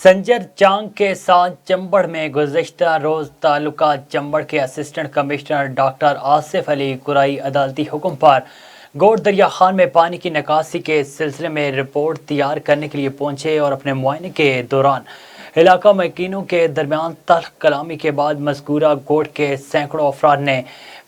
संजर चांग के साथ चंबड़ में गुज़श्ता रोज़ तालुका चंबड़ के assistant commissioner doctor Asif Ali Kurai अदालती हुक्म पर गोड दरिया खान में पानी की निकासी के सिलसिले में रिपोर्ट तैयार करने के लिए पहुंचे और अपने मुआयने के दौरान इलाका मकीनों के दरमियान तल्ख कलामी के बाद मज़कूरा गोड के सैकड़ों अफराद ने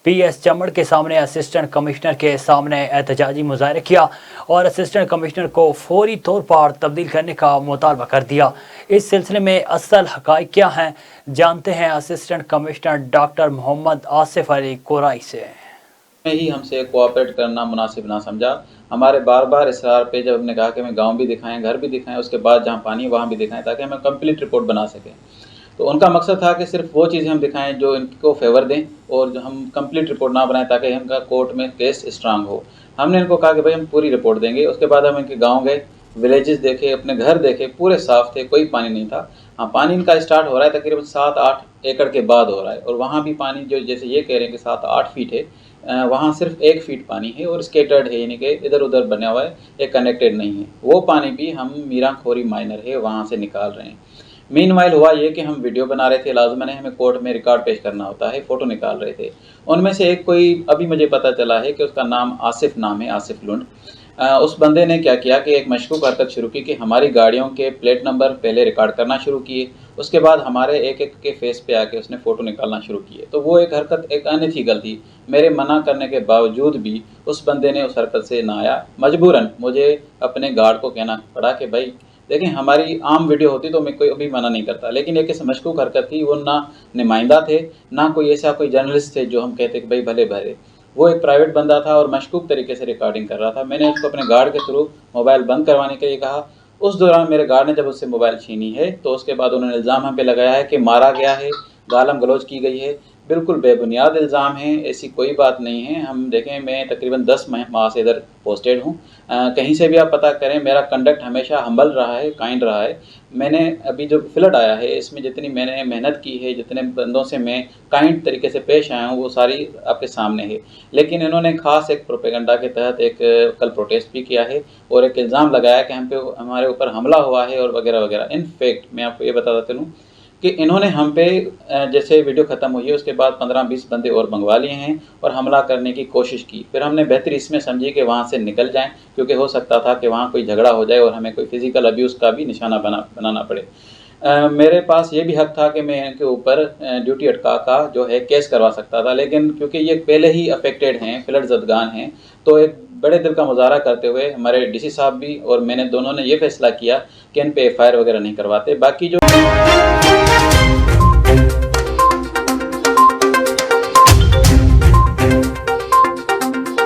PS चंबड़ के सामने असिस्टेंट कमिश्नर के सामने एहतजाजी मुजाहरा किया और असिस्टेंट कमिश्नर को फौरी तौर पर तब्दील करने का मुतालबा कर दिया। इस सिलसिले में असल हक़ाइक़ क्या हैं, जानते हैं assistant commissioner doctor Mohammad Asif Ali Kurai से। में ही हमसे कोऑपरेट करना मुनासिब ना समझा। हमारे बार बार इसरार पे जब हमने कहा कि हमें गांव भी दिखाएं, घर भी दिखाएं, उसके बाद जहां पानी वहां भी दिखाएं ताकि हमें कंप्लीट रिपोर्ट बना सकें। तो उनका मकसद था कि सिर्फ वो चीज़ें हम दिखाएं जो इनको फेवर दें और जो हम कंप्लीट रिपोर्ट ना बनाएं ताकि इनका कोर्ट में केस स्ट्रांग हो। हमने इनको कहा कि भाई हम पूरी रिपोर्ट देंगे। उसके बाद हम इनके गाँव गए, विलेजेस देखे, अपने घर देखे, पूरे साफ़ थे, कोई पानी नहीं था। हाँ, पानी इनका स्टार्ट हो रहा है तकरीबन 7-8 एकड़ के बाद हो रहा है और वहाँ भी पानी जो जैसे ये कह रहे हैं कि 7-8 फीट है, वहाँ सिर्फ 1 फीट पानी है और स्केटर्ड है, यानी कि इधर उधर बना हुआ है, ये कनेक्टेड नहीं है। वो पानी भी हम मीरा खोरी माइनर है वहाँ से निकाल रहे हैं। मीनवाइल हुआ ये कि हम वीडियो बना रहे थे, लाजमन है हमें कोर्ट में रिकॉर्ड पेश करना होता है, फ़ोटो निकाल रहे थे। उनमें से एक कोई अभी मुझे पता चला है कि उसका नाम आसिफ नाम है, आसिफ लुंड। उस बंदे ने क्या किया कि एक मशकूक हरकत शुरू की कि हमारी गाड़ियों के प्लेट नंबर पहले रिकॉर्ड करना शुरू किए। उसके बाद हमारे एक एक के फेस पे आके उसने फ़ोटो निकालना शुरू किए। तो वो एक हरकत एक अनइथिकल थी। मेरे मना करने के बावजूद भी उस बंदे ने उस हरकत से ना आया। मजबूरन मुझे अपने गार्ड को कहना पड़ा कि भाई देखें, हमारी आम वीडियो होती तो मैं कोई अभी मना नहीं करता, लेकिन एक ऐसी मशकूक हरकत थी। वो ना नुमाइंदा थे, ना कोई ऐसा कोई जर्नलिस्ट थे जो हम कहते कि भाई भले भले। वो एक प्राइवेट बंदा था और मशकूक तरीके से रिकॉर्डिंग कर रहा था। मैंने उसको अपने गार्ड के थ्रू मोबाइल बंद करवाने के लिए कहा। उस दौरान मेरे गार्ड ने जब उससे मोबाइल छीनी है तो उसके बाद उन्होंने इल्ज़ाम हम पे लगाया है कि मारा गया है, गालम गलौज की गई है। बिल्कुल बेबुनियाद इल्ज़ाम है, ऐसी कोई बात नहीं है। हम देखें, मैं तकरीबन 10 माह से इधर पोस्टेड हूँ। कहीं से भी आप पता करें, मेरा कंडक्ट हमेशा हम्बल रहा है, काइंड रहा है। मैंने अभी जो फ्लड आया है इसमें जितनी मैंने मेहनत की है, जितने बंदों से मैं काइंड तरीके से पेश आया हूँ, वो सारी आपके सामने है। लेकिन इन्होंने ख़ास एक प्रोपेगेंडा के तहत एक कल प्रोटेस्ट भी किया है और एक इल्ज़ाम लगाया कि हमारे ऊपर हमला हुआ है और वगैरह वगैरह। इन फैक्ट मैं आपको ये बताता चलूँ कि इन्होंने हम पे जैसे वीडियो ख़त्म हुई है उसके बाद 15-20 बंदे और मंगवा लिए हैं और हमला करने की कोशिश की। फिर हमने बेहतर इसमें समझी कि वहाँ से निकल जाएं, क्योंकि हो सकता था कि वहाँ कोई झगड़ा हो जाए और हमें कोई फिज़िकल अब्यूज़ का भी निशाना बनाना पड़े। मेरे पास ये भी हक था कि मैं इनके ऊपर ड्यूटी अटका का जो है केस करवा सकता था, लेकिन क्योंकि ये पहले ही अफेक्टेड हैं, फ्लड ज़दगान हैं, तो एक बड़े दिल का मुजाहरा करते हुए हमारे DC साहब भी और मैंने दोनों ने ये फैसला किया कि इन पे FIR वगैरह नहीं करवाते। बाकी जो